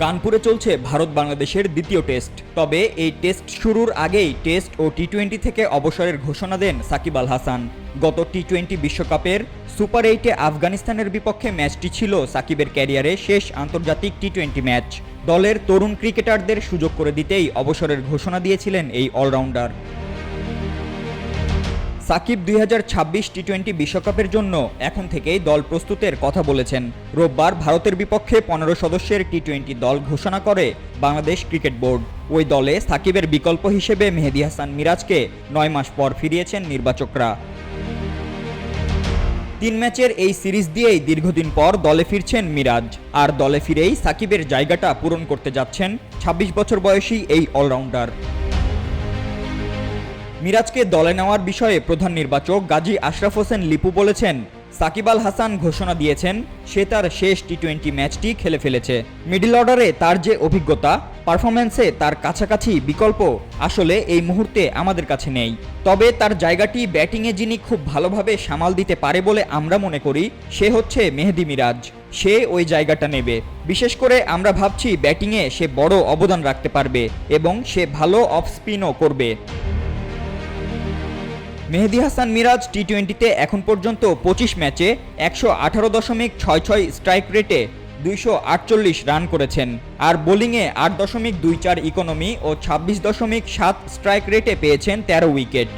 কানপুরে চলছে ভারত বাংলাদেশের দ্বিতীয় টেস্ট। তবে এই টেস্ট শুরুর আগেই টেস্ট ও টি-20 থেকে অবসরের ঘোষণা দেন সাকিব আল হাসান। গত টি-20 বিশ্বকাপের সুপার 8-এ আফগানিস্তানের বিপক্ষে ম্যাচটি ছিল সাকিবের ক্যারিয়ারে শেষ আন্তর্জাতিক টি-20 ম্যাচ। দলের তরুণ ক্রিকেটারদের সুযোগ করে দিতেই অবসরের ঘোষণা দিয়েছিলেন এই অলরাউন্ডার। সাকিব 2026 টি-20 বিশ্বকাপের জন্য এখন থেকেই দল প্রস্তুতের কথা বলেছেন। রোববার ভারতের বিপক্ষে 15 সদস্যের টি-20 দল ঘোষণা করে বাংলাদেশ ক্রিকেট বোর্ড। ওই দলে সাকিবের বিকল্প হিসেবে মেহেদী হাসান মিরাজকে 9 মাস পর ফিরিয়েছেন নির্বাচকরা। 3 ম্যাচের এই সিরিজ দিয়েই দীর্ঘদিন পর দলে ফিরছেন মিরাজ। আর দলে ফিরেই সাকিবের জায়গাটা পূরণ করতে যাচ্ছেন 26 বছর বয়সী এই অলরাউন্ডার। মিরাজকে দলে নেওয়ার বিষয়ে প্রধান নির্বাচক গাজী আশরাফ হোসেন লিপু বলেছেন, সাকিব আল হাসান ঘোষণা দিয়েছেন সে তার শেষ টি-20 ম্যাচটি খেলে ফেলেছে। মিডল অর্ডারে তার যে অভিজ্ঞতা, পারফরম্যান্সে তার কাছাকাছি বিকল্প আসলে এই মুহূর্তে আমাদের কাছে নেই। তবে তার জায়গাটি ব্যাটিংয়ে যিনি খুব ভালোভাবে সামাল দিতে পারে বলে আমরা মনে করি সে হচ্ছে মেহেদী মিরাজ। সে ওই জায়গাটা নেবে। বিশেষ করে আমরা ভাবছি ব্যাটিংয়ে সে বড় অবদান রাখতে পারবে এবং সে ভালো অফ স্পিনও করবে। মেহেদী হাসান মিরাজ টি-20তে এখন পর্যন্ত 25 ম্যাচে 118.66 স্ট্রাইক রেটে 248 রান করেছেন। আর বোলিংয়ে 8.24 ইকোনমি ও 26.7 স্ট্রাইক রেটে পেয়েছেন 13 উইকেট।